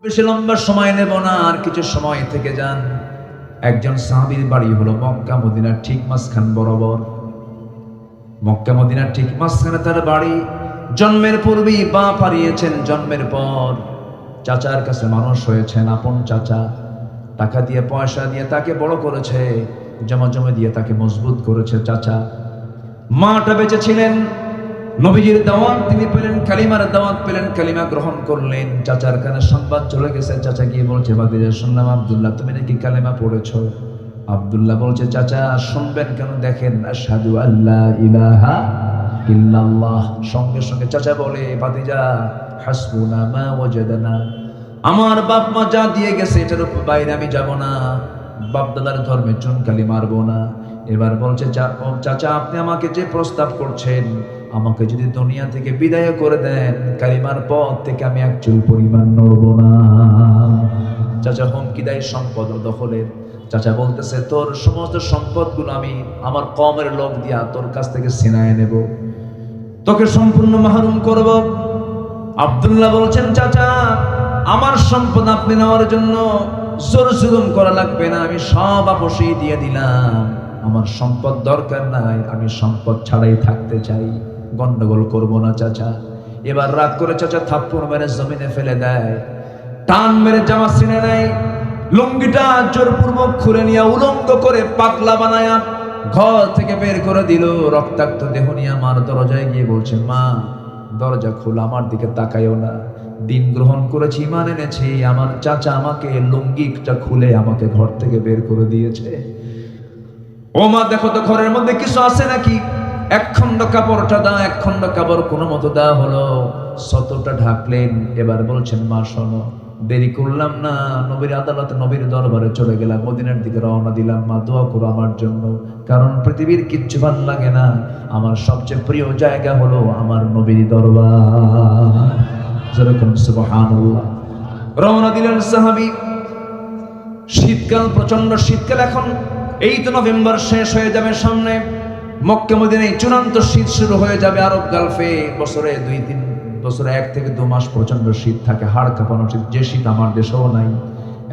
বেশি লম্বা সময় নেব না, আর কিছু সময় থেকে যান। একজন সাহাবীর বাড়ি হলো মক্কা মদিনার ঠিক মাঝখান বরাবর। মক্কা মদিনার ঠিক মাঝখানে তার বাড়ি। জন্মের পূর্বেই বাপ হারিয়েছেন, জন্মের পর চাচার কাছে মানুষ হয়েছেন, আপন চাচা। টাকা দিয়ে পয়সা দিয়ে তাকে বড় করেছে, জমা জমা দিয়ে তাকে মজবুত করেছে চাচা। মাটা বেঁচে ছিলেন, নবীজির দাওয়াত তিনি পেলেন, কালিমার দাওয়াত পেলেন, কালিমা গ্রহণ করলেন। চাচার কানে সংবাদ চলে গেছে, চাচা গিয়ে বলছে, ভাতিজা শুনলাম আব্দুল্লাহ তুমি নাকি কালিমা পড়েছো। আব্দুল্লাহ বলছে, চাচা শুনবেন কেন, দেখেন আশহাদু আল্লা ইলাহা ইল্লাল্লাহ। সঙ্গে সঙ্গে চাচা বলে, ভাতিজা হাসবুনা মা ওয়াজাদনা, আমার বাপ মা যা দিয়ে গেছে এটার উপর বাইরে আমি যাব না, বাপ দাদার ধর্মে চুনকালি মারবো না। এবার বলছে, চাচা আপনি আমাকে যে প্রস্তাব করছেন, আমাকে যদি দুনিয়া থেকে বিদায় করে দেন, কালিমার পথ থেকে আমি এক চুল পরিমাণ নড়ব না। চাচা হুমকি দেয় সম্পদ দখলের। চাচা বলতেছে, তোর সমস্ত সম্পদগুলো আমি আমার কওমের লোক দিয়া তোর কাছ থেকে ছিনায় নেব, তোকে সম্পূর্ণ মাহরুম করব। আব্দুল্লাহ বলছেন, চাচা আমার সম্পদ আপনি নেওয়ার জন্য জোর জুলুম করা লাগবে না, আমি সব আপোষেই দিয়ে দিলাম, আমার সম্পদ দরকার নাই, আমি সম্পদ ছাড়াই থাকতে চাই, গন্ডগোল করব না চাচা। এবার রাগ করে চাচা থাপ্পড় মেরে জমিনে ফেলে দেয়, টান মেরে জামা ছিঁড়ে নেয়, লুঙ্গিটা জোরপূর্বক খুলে নিয়ে উলঙ্গ করে পাতলা বানায়া ঘর থেকে বের করে দিল। রক্তাক্ত দেহ নিয়ে আমার দরজায় গিয়ে বলছে, মা দরজা খোলা, আমার দিকে তাকাইও না, দিন গ্রহণ করেছি, ঈমান এনেছি, আমার চাচা আমাকে লুঙ্গিটা খুলে আমাকে ঘর থেকে বের করে দিয়েছে। ও মা দেখো তো ঘরের মধ্যে কিছু আছে নাকি, এক খণ্ড কাপড়টা দাও, এক খণ্ড কাপড় কোনো মতো দেওয়া হলো, শতটা ঢাকলেন। এবার বলছেন, মা শোনো, দেরি করলাম না, নবীর আদালতে নবীর দরবারে চলে গেলাম, মদিনার দিকে রওনা দিলাম, মা দোয়া করো আমার জন্য, কারণ পৃথিবীর কিচ্ছু ভালো লাগে না, আমার সবচেয়ে প্রিয় জায়গা হলো আমার নবীর দরবার। যেরকম সুবহানাল্লাহ। রওনা দিলেন সাহাবী। শীতকাল, প্রচন্ড শীতকাল। এখন এই তো নভেম্বর শেষ হয়ে যাবে, সামনে মক্কা মদিনায় চূড়ান্ত শীত শুরু হয়ে যাবে। আরব গালফে বছরে 1 থেকে 2 মাস প্রচন্ড শীত থাকে, হাড় কাঁপানো শীত, যে শীত আমার দেশেও নাই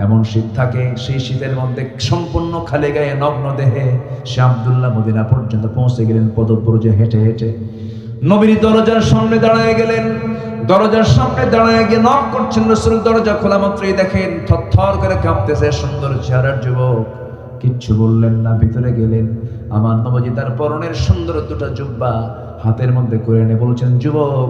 এমন শীত থাকে। সেই শীতের মধ্যে সম্পূর্ণ খালি গায়ে নগ্ন দেহে সে আব্দুল্লাহ মদিনা পর্যন্ত পৌঁছে গেলেন পদব্রজে হেঁটে হেঁটে। নবীর দরজার সামনে দাঁড়ায় গেলেন, দরজার সামনে দাঁড়ায় গিয়ে নক করছেন। রাসূল দরজা খোলা মাত্রই দেখেন থরথর করে কাঁপতেছে সুন্দর চেহারার যুবক। কিচ্ছু বললেন না, ভিতরে গেলেন। আমার নবীজি তার পরনের সুন্দর 2টা জুব্বা হাতের মধ্যে করে এনে বলছেন, যুবক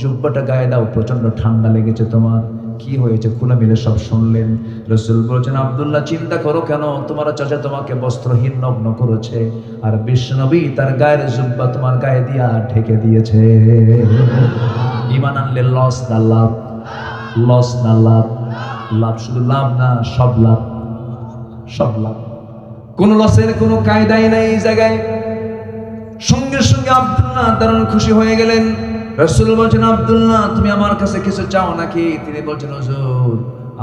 জুব্বাটা গায়ে দাও, প্রচন্ড ঠান্ডা লেগেছে তোমার, কি হয়েছে খুলে মিলে সব শুনলেন। রাসূল বলছেন, আব্দুল্লাহ চিন্তা করো কেন, তোমার চাচা তোমাকে বস্ত্রহীন নগ্ন করেছে, আর বিশ্বনবী তার গায়ের জুব্বা তোমার গায়ে দিয়া ঢেকে দিয়েছে। ঈমান আনলে লস না লাভ, লস না লাভ, লাভ শুধু লাভ না, সব লাভ, সব লাভ, কোন লসের কোনো কায়দাই নাই এই জায়গায়। সঙ্গে সঙ্গে আব্দুল্লাহ দারুণ খুশি হয়ে গেলেন। রাসূল বলছেন, আব্দুল্লাহ তুমি আমার কাছে কিছু চাও নাকি? তিনি বলছেন, হুজুর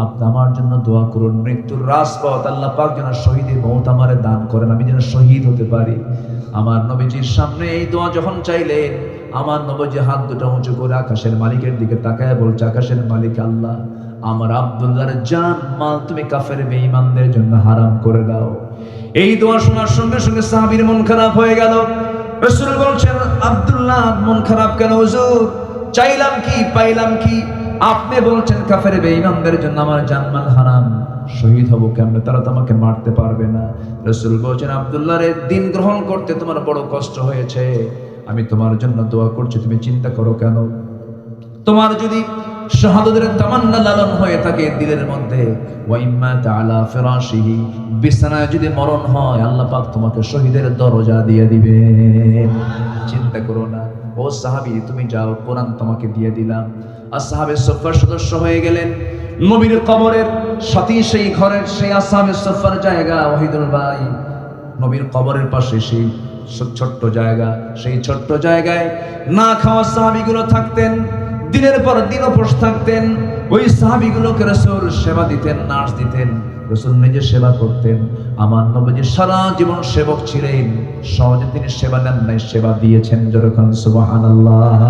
আপনি আমার জন্য দোয়া করুন, মৃত্যুর রাজপথ আল্লাহ পাক যেন শহীদের মওত আমারে দান করেন, আমি যেন শহীদ হতে পারি। আমার নবীজির সামনে এই দোয়া যখন চাইলেন, আমার নবীজি হাত দুটো উঁচু করে আকাশের মালিকের দিকে তাকায় বলছে, আকাশের মালিক আল্লাহ, আমার আব্দুল্লাহর জান মাল তুমি কাফের বেঈমানদের জন্য হারাম করে দাও। এই দোয়া শোনার সঙ্গে সঙ্গে সাহাবীর মন খারাপ হয়ে গেল। রাসূল বলছেন, আব্দুল্লাহ মন খারাপ কেন হুজুর? চাইলাম কি পাইলাম কি? আপনি বলছেন কাফের বেঈমানদের জন্য আমার জানমাল হারাম, শহীদ হব কেমনে, তারা তো আমাকে মারতে পারবে না। রাসূল বলছেন, আব্দুল্লাহ রে দিন গ্রহণ করতে তোমার বড় কষ্ট হয়েছে, আমি তোমার জন্য দোয়া করছি, তুমি চিন্তা করো কেন? তোমার যদি শাহাদাতের তামান্না লালন হয়ে থাকে দিলের মধ্যে, ওয়া ইম্মা তাআলা ফিরাশিহি, বিছানায় যদি মরণ হয় আল্লাহ পাক তোমাকে শহীদের দরজা দিয়ে দিবে, চিন্তা করো না। ও সাহাবী তুমি যাও, কোরআন তোমাকে দিয়ে দিলাম। আসহাবে সুফফার সদস্য হয়ে গেলেন। নবীর কবরের সাথে সেই ঘরের সেই আসহাবে সুফফার জায়গা, ওয়াহিদুল ভাই নবীর কবরের পাশে সেই ছোট্ট জায়গা, সেই ছোট্ট জায়গায় না খাওয়া সাহাবীগুলো থাকতেন, দিনের পর দিন উপোস থাকতেন। ওই সাহাবীগুলোকে রাসূল সেবা দিতেন, নার্স দিতেন, রাসূল নিজে সেবা করতেন। আমার নবীজি সারা জীবন সেবক ছিলেন, সহজে তিনি সেবা নেন নাই, সেবা দিয়েছেন। যেরকম সুবহানাল্লাহ।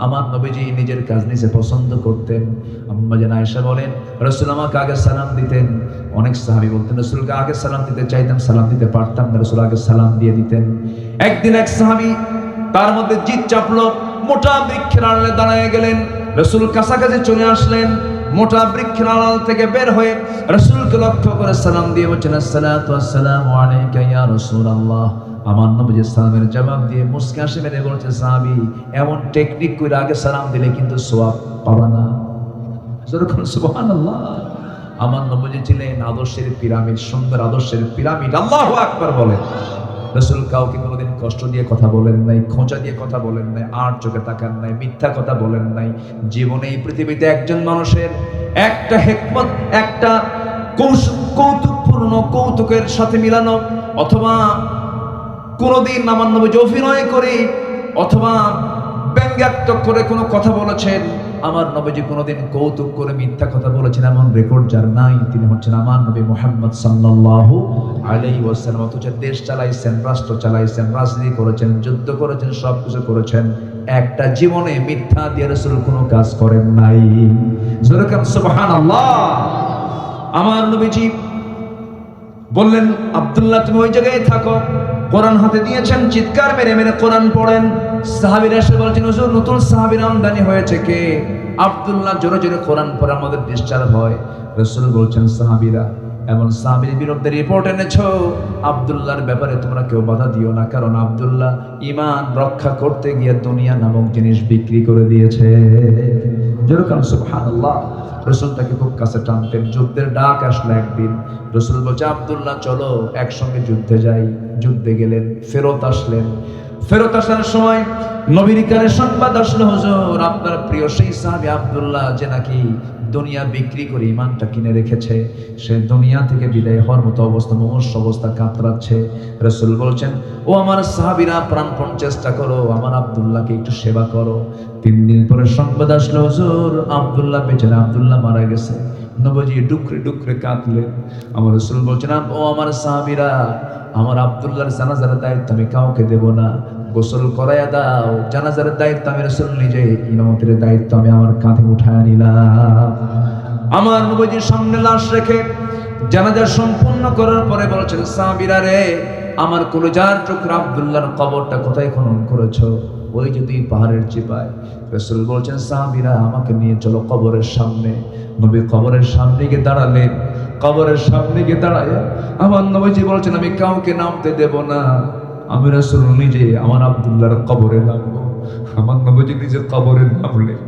আমার নবীজি নিজের কাজ নিজে পছন্দ করতেন। আম্মা জান আয়েশা বলেন, রাসূল আমাকে আগে সালাম দিতেন। অনেক সাহাবী বলতেন রাসূলকে আগে সালাম দিতে চাইতাম, সালাম দিতে পারতাম না, রাসূল আগে সালাম দিয়ে দিতেন। একদিন এক সাহাবী তার মধ্যে জিদ চাপলো, মোটা বৃক্ষের আড়ালে দাঁড়ায় গেলেন। রাসূল কাছাকাছি চলে আসলেন, মোটা বৃক্ষের আড়াল থেকে বের হয়ে রাসূলকে লক্ষ্য করে সালাম দিয়ে বলছেন, আসসালাতু ওয়াসসালামু আলাইকা ইয়া রাসূলুল্লাহ। আমার নবীজি সালামের জবাব দিয়ে মুস্কি হাসি মেরে বলছে, সাহাবী এমন টেকনিক করে আগে সালাম দিলে কিন্তু সওয়াব পাবা না। সুবহানাল্লাহ। আমার নবীজি ছিলেন আদর্শের পিরামিড, সুন্দর আদর্শের পিরামিড। আল্লাহু আকবার বলে। রাসূল কাউকে কোনোদিন কষ্ট দিয়ে কথা বলেন নাই, খোঁচা দিয়ে কথা বলেন নাই, আর চোখে তাকান নাই, মিথ্যা কথা বলেন নাই। জীবনে এই পৃথিবীতে একজন মানুষের একটা হিকমত, একটা কৌতুকপূর্ণ কৌতুকের সাথে মিলানো, অথবা কোনোদিন আমার নবীজি অভিনয় করে অথবা ব্যঙ্গাত্মক করে কোনো কথা বলেছেন, আমার নবীজি কোনোদিন কৌতুক করে মিথ্যা কথা বলেছেন এমন রেকর্ড যার নাই, তিনি হচ্ছেন আমার নবী মুহাম্মদ সাল্লাল্লাহু আলাইহি ওয়াসাল্লাম। অথচ দেশ চালাইছেন, রাষ্ট্র চালাইছেন, রাজনীতি করেছেন, যুদ্ধ করেছেন, সব কিছু করেছেন, একটা জীবনে মিথ্যা দিয়ে রাসূল কোনো কাজ করেন নাই। জোরে কান সুবহানাল্লাহ। আমার নবীজি বললেন, আব্দুল্লাহ তুমি ওই জায়গায় থাকো। কোরআন হাতে দিয়েছেন, চিৎকার মেরে মেরে কোরআন পড়েন। সাহাবীরা এসে বলছেন, হুজুর নতুন সাহাবীর আমদানি হয়েছে কে? আব্দুল্লাহ জোরে জোরে কোরআন পড়ে আমাদের ডিস্টার্ব হয়। রাসূল বলছেন, সাহাবীরা এমন সাহাবীর বিরুদ্ধে রিপোর্ট এনেছো, আব্দুল্লাহর ব্যাপারে তোমরা কেউ বাধা দিও না, কারণ আব্দুল্লাহ ঈমান রক্ষা করতে গিয়ে দুনিয়া নামক জিনিস বিক্রি করে দিয়েছে। জোরে কান সুবহানাল্লাহ। রাসূল তাকে খুব কাছে টানতেন। যুদ্ধের ডাক আসলো একদিন, রাসূল বলছে, আব্দুল্লাহ চলো একসঙ্গে যুদ্ধে যাই। যুদ্ধে গেলেন, ফেরত আসলেন। ফেরত আসার সময় নবীর কানে সংবাদ আসলো, হুজুর আপনার প্রিয় সেই সাহাবী আব্দুল্লাহ যে নাকি দুনিয়া বিক্রি করে ঈমানটা কিনে রেখেছে, সে দুনিয়া থেকে বিদায় হওয়ার মতো অবস্থা, মুমূর্ষ অবস্থা, কাতরাচ্ছে। রাসূল বলছেন, ও আমার সাহাবীরা প্রাণপণ চেষ্টা করো, আমার আব্দুল্লাহকে একটু সেবা করো। 3 দিন পরে সংবাদ আসলো, হুজুর আব্দুল্লাহ বেঁচে না, আব্দুল্লাহ মারা গেছে। নবীজি ডুকরে ডুকরে কাঁদলেন। আমার রাসূল বলছেন, ও আমার সাহাবীরা, আমার আব্দুল্লাহর জানাজার দায়িত্ব আমি কাউকে দেব না, গোসল করাইয়া দাও। জানাজার দায়িত্ব আমি রাসূল নিজে, ইমামতের দায়িত্ব আমি আমার কাঁধে উঠায় নিলাম। আমার নবীজির সামনে লাশ রেখে জানাজা সম্পূর্ণ করার পরে বলছেন, সাহাবীরা রে, আমার কলিজার টুকরা আব্দুল্লাহর কবরটা কোথায় খনন করেছো? ওই যদি পাহাড়ের চিপায়। রাসূল বলছেন, সাহাবীরা আমাকে নিয়ে চলো কবরের সামনে। নবী কবরের সামনে গিয়ে দাঁড়ালেন। কবরের সামনে গিয়ে দাঁড়ায় আমার নবীজি বলছেন, আমি কাউকে নামতে দেব না, আমি রাসূল নিজে আমার আব্দুল্লাহর কবরে নামবো। আমার নবীজি নিজে কবরে নামলেন,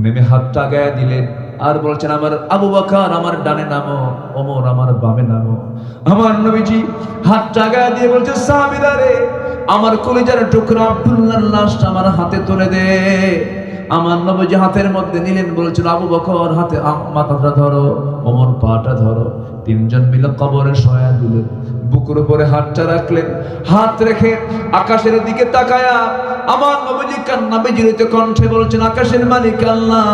নেমে হাতটা গায়ে দিলেন, আর বলছেন, আমার আবু বকর আমার ডানে নামো, ওমর আমার বামে নামো। আমার নবীজি হাতটা গায়ে দিয়ে বলছে, সাহাবীরা রে, আমার কলিজার টুকরা আব্দুল্লাহর লাশটা আমার হাতে তুলে দে। আমার নবীজি হাতের মধ্যে নিলেন, বলছেন, আবু বকর হাতে মাথাটা ধরো, ওমর পাটা ধরো। 3 জন মিলে কবরে শোয়া দিলেন। বুকের উপরে হাতটা রাখলেন। হাত রেখে আকাশের দিকে তাকায়া আমার নবীজি কান্না বিজড়িত কণ্ঠে বলছেন, আকাশের মালিক আল্লাহ,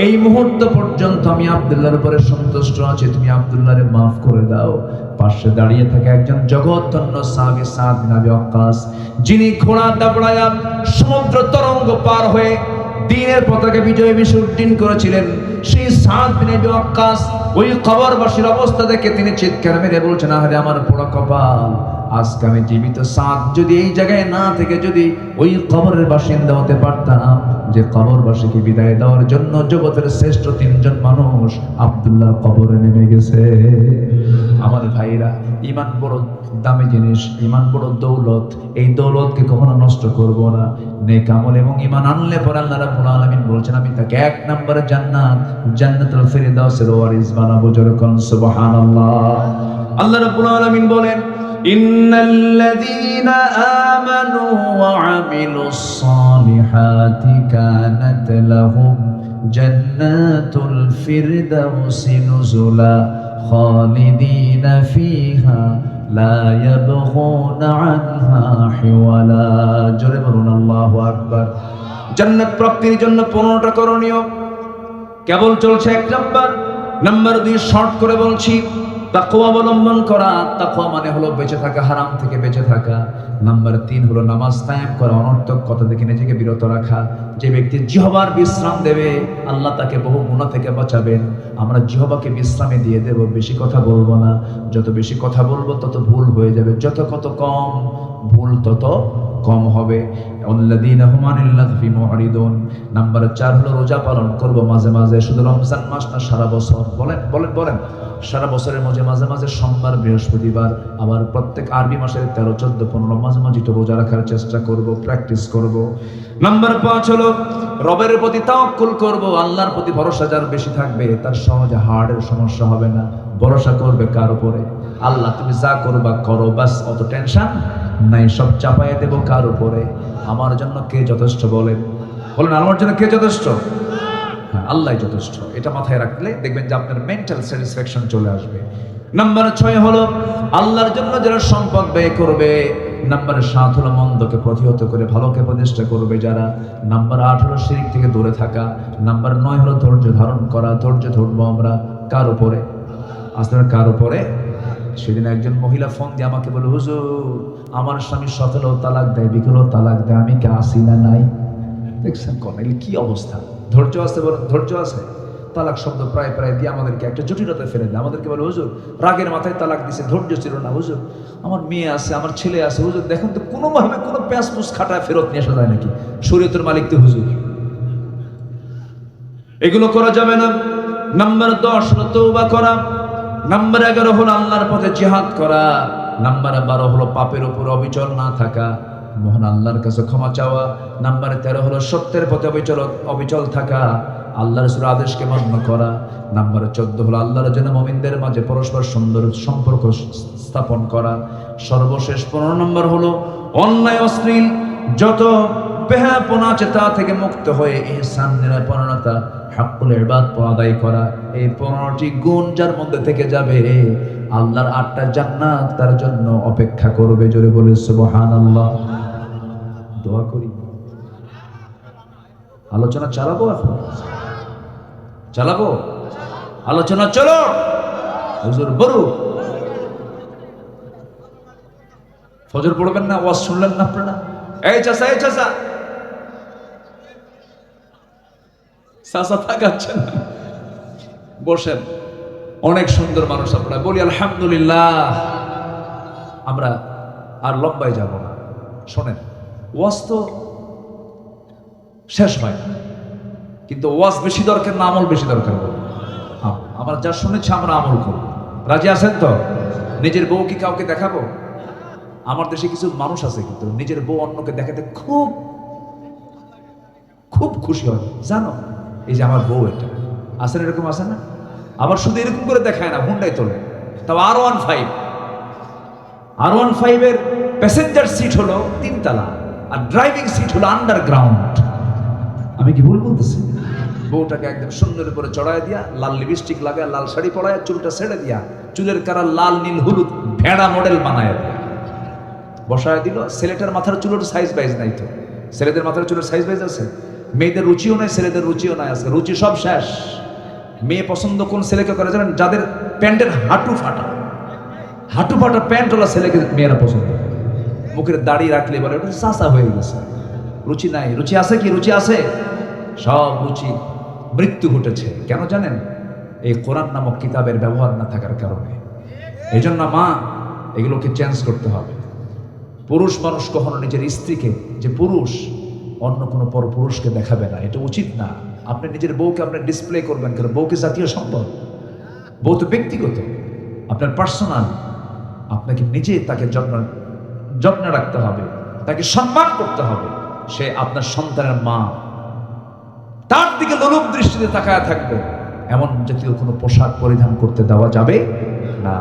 এই মুহূর্ত পর্যন্ত আমি আব্দুল্লাহর উপরে সন্তুষ্ট আছি, তুমি আব্দুল্লাহরে মাফ করে দাও। পাশে দাঁড়িয়ে থাকে একজন জগৎধন্য সাহাবী সাদ বিন আবি ওয়াক্কাস, যিনি ঘোড়া দাবড়ায়া সমুদ্র তরঙ্গ পার হয়ে দ্বীনের পতাকা বিজয় মিছিল উড্ডীন করেছিলেন। সেই সাদ বিন আবি ওয়াক্কাস ওই কবরবাসীর অবস্থা দেখে তিনি চিৎকার মেরে বলছেন, আরে আমার পোড়া কপাল, আজকে আমি জীবিত সাদ যদি এই জায়গায় না থেকে যদি ওই কবরের বাসিন্দা হতে পারতাম, যে কবরবাসীকে বিদায় দেওয়ার জন্য জগতের শ্রেষ্ঠ 3 জন মানুষ আব্দুল্লাহ কবরে নেমে গেছে। আমার ভাইরা, ঈমান বড় দামি জিনিস, ঈমান বড় দৌলত। এই দৌলতকে কখনো নষ্ট করব না। নেক আমল এবং ঈমান আনলে পরে আল্লাহ রাব্বুল আলামিন বলছেন, আমি তাকে 1 নম্বরে জান্নাত, জান্নাতুল ফিরদাউসের ওয়ারিস বানাবো। জোরে কোন সুবহানাল্লাহ। আল্লাহ রাব্বুল আলামিন বলেন, ইন্নাল্লাযীনা আমানু ওয়া আমিলুস সালিহাতি কানাত লাহুম জান্নাতুল ফিরদাউসি নুজুলা খালিদিনা ফিহা লা ইয়াবগুনা আনহা হিওয়ালা। জোরে বলুন আল্লাহু আকবার। জান্নাত প্রাপ্তির জন্য 15টা করণীয় কেবল চলছে 1 নাম্বার। নাম্বার 2 শর্ট করে বলছি, তাকওয়া অবলম্বন করা। তাকওয়া মানে হলো বেঁচে থাকা, হারাম থেকে বেঁচে থাকা। নাম্বার 3 হলো নামাজ কায়েম করা, অনর্থক কথা থেকে নিজেকে বিরত রাখা। যে ব্যক্তি জিহ্বার বিশ্রাম দেবে, আল্লাহ তাকে বহু গুনাহ থেকে বাঁচাবেন। আমরা জিহ্বাকে বিশ্রামে দিয়ে দেব, বেশি কথা বলবো না। যত বেশি কথা বলবো তত ভুল হয়ে যাবে, যত কত কম ভুল তত কম হবে। আল্লাযীনা হুম আনিল লাগফি মুরিদুন। নাম্বার 4 হলো রোজা পালন করব মাঝে মাঝে, শুধু রমজান মাস না, সারা বছর। বলেন বলেন বলেন, সারা বছরের মাঝে মাঝে মাঝে সোমবার, বৃহস্পতিবার, আবার প্রত্যেক আরবি মাসের 13, 14, 15 মাঝে মাঝে তো রোজা রাখার চেষ্টা করব, প্র্যাকটিস করব। নাম্বার 5 হলো রবের প্রতি তাওয়াক্কুল করব। আল্লাহর প্রতি ভরসা যার বেশি থাকবে তার সহজে হার্টের সমস্যা হবে না। ভরসা করবে কার উপরে? আল্লাহ, তুমি যা করবা করো, বাস, অত টেনশন নাই, সব চাপায় দেব কার উপরে? আমার জন্য কে যথেষ্ট? বলেন বলেন, আমার জন্য কে যথেষ্ট? হ্যাঁ, আল্লাহ যথেষ্ট। এটা মাথায় রাখলে দেখবেন যে আপনার মেন্টাল স্যাটিসফ্যাকশন চলে আসবে। নাম্বার 6 হলো আল্লাহর জন্য যারা সম্পদ ব্যয় করবে। নাম্বার 7 হলো মন্দকে প্রতিহত করে ভালোকে প্রতিষ্ঠা করবে যারা। নাম্বার 8 হলো শিরক থেকে দূরে থাকা। নাম্বার 9 হলো ধৈর্য ধারণ করা। ধৈর্য ধরবো আমরা কার উপরে? আসলে কার উপরে? সেদিন একজন মহিলা ফোন দিয়ে আমাকে বলে, হুজুর, আমার স্বামী সকালেও তালাক দেয়, বিকেলেও তালাক দেয়, আমি কি আসি না নাই? দেখছেন কোন কি অবস্থা? ধৈর্য আছে? বলেন ধৈর্য আছে? তালাক শব্দ প্রায় প্রায় দিয়ে আমাদেরকে একটা জটিলতায় ফেলে দেয়। আমাদেরকে বলে, হুজুর, রাগের মাথায় তালাক দিছে, ধৈর্য ছিল না। হুজুর, আমার মেয়ে আছে, আমার ছেলে আছে। হুজুর দেখুন তো, কোনোভাবে কোনো প্যাঁচ পুস খাটায় ফেরত নিয়ে আসা যায় নাকি? শরীয়তের মালিক তো হুজুর। এগুলো করা যাবে না। নাম্বার 10 হলো তওবা করা। নাম্বার 11 হলো আল্লাহর পথে জিহাদ করা। নাম্বার 12 হলো পাপের উপর অবিচল না থাকা, মহান আল্লাহর কাছে ক্ষমা চাওয়া। নাম্বার 13 হলো সত্যের পথে অবিচল থাকা, আল্লাহর রাসূলের আদেশকে মান্য করা। নাম্বার 14 হলো আল্লাহর জন্য মুমিনদের মাঝে পরস্পর সুন্দর সম্পর্ক স্থাপন করা। সর্বশেষ 15 নম্বর হলো অন্যায় অশ্লীল যত বেহাপনা আছে তা থেকে মুক্ত হয়ে ইহসান, নিরাপরণতা, হাক্কুল ইবাদ আদায় করা। এই 15টি গুণ যার মধ্যে থেকে যাবে, আল্লাহর 8টা জান্নাত তার জন্য অপেক্ষা করবে। জোরে বলে সুবহানাল্লাহ। দোয়া করি। আলোচনা চালাবো, এখন চালাবো আলোচনা। চলো হুজুর বড় ফজর পড়বেন না? ওয়াজ শুনলেন না আপনারা? এই চাচা, এই চাচা, চাচা থাকাচ্ছেন, বসেন। অনেক সুন্দর মানুষ আপনারা, বলি আলহামদুলিল্লাহ। আমরা আর লম্বায় যাব না। শোনেন, ওয়াজ তো শেষ হয় না, কিন্তু ওয়াজ বেশি দরকার না আমল বেশি দরকার? আমরা যা শুনেছি আমরা আমল করব। রাজি আছেন তো? নিজের বউ কি কাউকে দেখাবো? আমার দেশে কিছু মানুষ আছে কিন্তু নিজের বউ অন্যকে দেখাতে খুব খুব খুশি হয়। জানো, এই যে আমার বউ, এটা আসেন, এরকম আছে না? আবার শুধু এরকম করে দেখায় না, হুন্ডাই তোলে। তাও R15 এর প্যাসেঞ্জার সিট হলো 3 তলা, আর ড্রাইভিং সিট হলো আন্ডারগ্রাউন্ড। আমি কি ভুল বলতেছি? বউটাকে একদম সুন্দর করে চড়ায় দিয়া, লাল লিপস্টিক লাগায়, লাল শাড়ি পরায়, চুলটা ছেড়ে দিয়া, চুলের কালার লাল নীল হলুদ ভেড়া মডেল বানায় দিয়া বসায় দিল। ছেলেটার মাথার চুলের সাইজ বাইজ নাই তো। ছেলেদের মাথার চুলের সাইজ বাইজ আছে, মেয়েদের রুচিও নাই, ছেলেদের রুচিও নাই। আছে রুচি সব শেষ। মেয়ে পছন্দ কোন ছেলেকে করে জানেন? যাদের প্যান্টের হাঁটু ফাটা প্যান্টওয়ালা ছেলেকে মেয়েরা পছন্দ। মুখের দাড়ি রাখলে বলে ওটা চাচা হয়ে গেছে। রুচি নাই। রুচি আছে কি? রুচি আছে। সব রুচি মৃত্যু ঘটেছে। কেন জানেন? এই কোরআন নামক কিতাবের ব্যবহার না থাকার কারণে। এই জন্য মা, এগুলোকে চেঞ্জ করতে হবে। পুরুষ মানুষ কখনো নিজের স্ত্রীকে, যে পুরুষ, অন্য কোনো পর পুরুষকে দেখাবে না, এটা উচিত না। আপনি নিজের বউকে আপনি ডিসপ্লে করবেন কেন? বউকে জাতীয় সম্পদ, বউ তো ব্যক্তিগত, আপনার পার্সোনাল। আপনাকে নিজে তাকে যত্ন রাখতে হবে, তাকে সম্মান করতে হবে। সে আপনার সন্তানের মা, তার দিকে লোলুপ দৃষ্টিতে তাকায় থাকবে। এমন জাতীয় কোনো পোশাক পরিধান করতে দেওয়া যাবে না।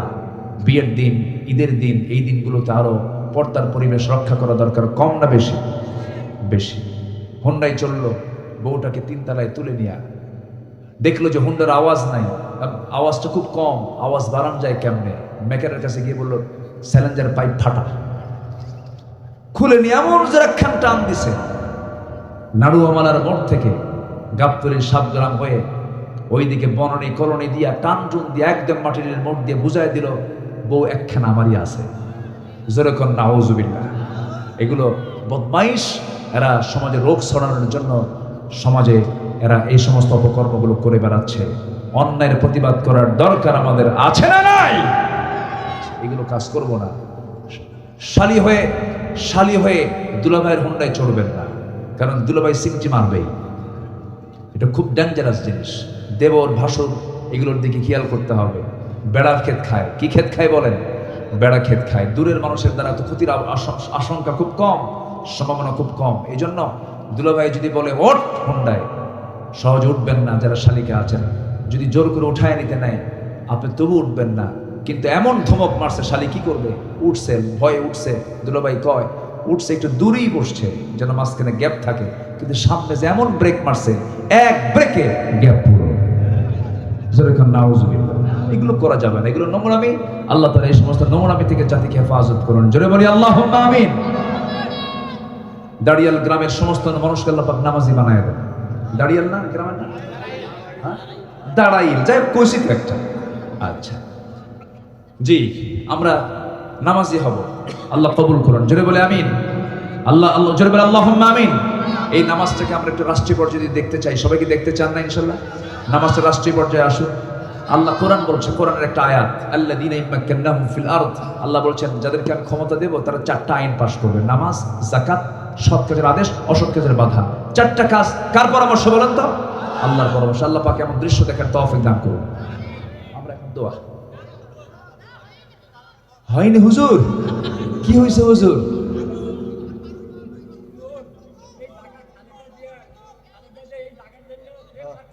বিয়ের দিন, ঈদের দিন, এই দিনগুলোতে আরো পর্দার পরিবেশ রক্ষা করা দরকার। কম না বেশি? বেশি। হুন্ডাই চললো, বউটাকে 3 তলায় তুলে নিয়ে দেখলো যে হুন্ডার আওয়াজ নাই, আওয়াজটা খুব কম, আওয়াজ বাড়ানো যায় কেমনে? মেকারের কাছে গিয়ে বললো স্যালেঞ্জার পাইপ ফাটা। খুলে নিয়ে এমন একখান টান দিছে, নাড়ুয়ামালার মোড় থেকে গাবতলীর 7 গ্রাম হয়ে ওইদিকে বননি কলোনি দিয়া টান টুন দিয়ে একদম মাটির মোড় দিয়ে বুঝাই দিল বউ একখানা আমারই আছে। যেরকম নাউজুবিল্লাহ। এগুলো বদমাইশ, এরা সমাজে রোগ ছড়ানোর জন্য সমাজে এরা এই সমস্ত অপকর্মগুলো করে বেড়াচ্ছে। অন্যায়ের প্রতিবাদ করার দরকার আমাদের আছে না নাই? এগুলো কাজ করব না। শালি হয়ে দুলাভাইয়ের হুন্ডায় চড়বেন না, কারণ দুলাভাই সিমটি মারবেই। এটা খুব ডেঞ্জারাস জিনিস। দেবর ভাসুর এগুলোর দিকে খেয়াল করতে হবে। বেড়া ক্ষেত খায়, কি ক্ষেত খায় বলেন? বেড়া ক্ষেত খায়। দূরের মানুষের দ্বারা তো ক্ষতির আশঙ্কা খুব কম, সম্ভাবনা খুব কম। এই জন্য দুলাভাই যদি বলে ওঠ হুন্ডায়, সহজে উঠবেন না। যারা শালিকা আছেন, যদি জোর করে উঠায় নিতে নেয় আপনি তবু উঠবেন না। কিন্তু এমন ধমক মারছে, শালি কি করবে? উঠছে, ভয়ে উঠছে। দুলাভাই কয় উঠছে, একটু দূরেই বসছে যেন মাঝখানে গ্যাপ থাকে, কিন্তু সামনে যে এমন ব্রেক মারছে, এক ব্রেকে গ্যাপ পুরো। যেরকম নাউজুবিল্লাহ। এগুলো করা যাবে না, এগুলো নোংরামি। আল্লাহ তাআলা এই সমস্ত নোংরামি থেকে জাতিকে হেফাজত করুন। জোরে বলি আল্লাহুম্মা আমিন। দাড়িয়াল গ্রামের সমস্ত মানুষকে আল্লাহ পাক নামাজি বানায় দেন। দাড়িয়াল না গ্রামের না, হ্যাঁ দাঁড়াইল, যাই কইছি তো একটা। আচ্ছা জি, আমরা নামাজি হব, আল্লাহ কবুল করুন। জোরে বলে আমিন। আল্লাহ জোরে বলে আল্লাহুম্মা আমিন। এই নামাজটাকে আমরা একটু রাষ্ট্রীয় পর্যায়ে দেখতে চাই। সবাইকে দেখতে চান না ইনশাল্লাহ? নামাজটা রাষ্ট্রীয় পর্যায়ে আসুন। আল্লাহ কোরআন বলছে, কোরআনের একটা আয়াত, আল্লাযীনা ইম্মাক্কানাহুম ফিল আরদ। আল্লাহ বলছেন যাদেরকে আমি ক্ষমতা দেব তারা 4টা আইন পাশ করবে: নামাজ, যাকাত, সৎ কাজের আদেশ, অসৎ কাজের বাধা। 4টা কাজ কার পরামর্শ বলেন তো? আল্লাহর পরামর্শ। আল্লাহ পাক এমন দৃশ্য দেখার তৌফিক দান করুন। আমরা এখন দোয়া হয়নি হুজুর? কি হয়েছে হুজুর?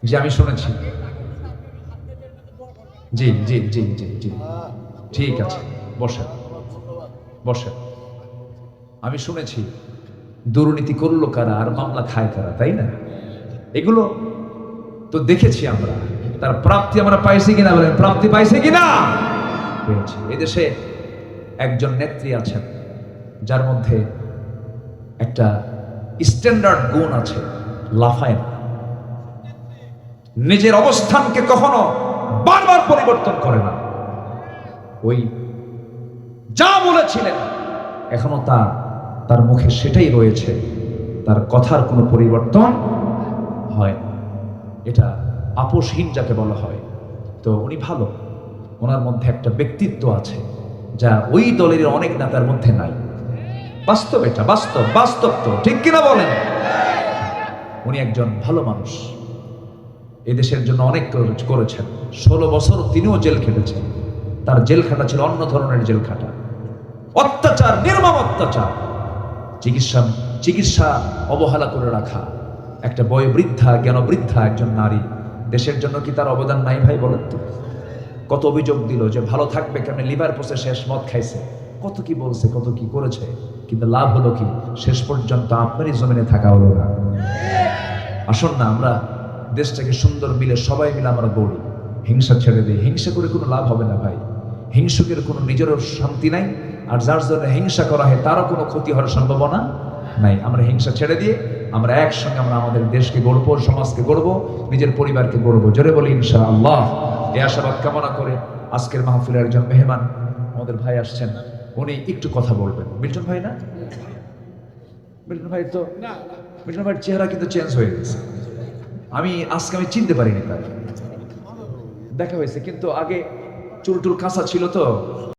জি আমি শুনেছি। জি জি জি জি জি ঠিক আছে, বসেন বসেন। আমি শুনেছি দুর্নীতি করলো কারা আর মামলা খায় কারা, তাই না? এগুলো তো দেখেছি আমরা। তার প্রাপ্তি আমরা পাইছি কিনা বলেন? প্রাপ্তি পাইছে কিনা? পেয়েছি। এদেশে একজন নেত্রী আছেন যার মধ্যে একটা স্ট্যান্ডার্ড গুণ আছে, লাফায় না। নিজের অবস্থানকে কখনো বারবার পরিবর্তন করে না। ওই যা বলেছিলেন এখনো তার মুখে সেটাই রয়েছে, তার কথার কোনো পরিবর্তন হয় না। এটা আপোষহীন যাকে বলা হয়। তো উনি ভালো, ওনার মধ্যে একটা ব্যক্তিত্ব আছে যা ওই দলের অনেক নেতার মধ্যে নাই। বাস্তব, এটা বাস্তব, বাস্তব তো ঠিক কিনা বলেন? উনি একজন ভালো মানুষ, এদেশের জন্য অনেক করেছেন। 16 বছর তিনিও জেল খেটেছেন। তার জেল খাটা ছিল অন্য ধরনের জেল খাটা, অত্যাচার, নির্মম অত্যাচার, চিকিৎসা অবহেলা করে রাখা। একটা বয়োবৃদ্ধা, জ্ঞানবৃদ্ধা একজন নারী, দেশের জন্য কি তার অবদান নাই ভাই বলেন তো? কত অভিযোগ দিল যে ভালো থাকবে কেমন, লিভার পচে শেষ, মদ খাইছে, কত কি বলছে, কত কি করেছে, কিন্তু লাভ হলো কি? শেষ পর্যন্ত আপনারই জমিনে থাকা হলো না। আসুন না আমরা দেশটাকে সুন্দর মিলে সবাই মিলে আমরা গড়ি, হিংসা ছেড়ে দিই। হিংসা করে কোনো লাভ হবে না ভাই। হিংসুকের কোনো নিজেরও শান্তি নাই, আর যার জন্য হিংসা করা হয় তারও কোনো ক্ষতি হওয়ার সম্ভাবনা নাই। আমরা হিংসা ছেড়ে দিয়ে আমরা একসঙ্গে আমরা আমাদের দেশকে গড়বো, সমাজকে গড়বো, নিজের পরিবারকে গড়বো। জোরে বলি ইনশাআল্লাহ। এই আশাবাদ কামনা করে আজকের মাহফিলের একজন মেহমান আমাদের ভাই আসছেন, উনি একটু কথা বলবেন। মিল্টন ভাই না? মিল্টন ভাই তো, মিল্টন ভাইয়ের চেহারা কিন্তু চেঞ্জ হয়ে গেছে। আজকে আমি চিনতে পারিনি, তাই দেখা হয়েছে, কিন্তু আগে চুল টুল কাঁচা ছিল তো।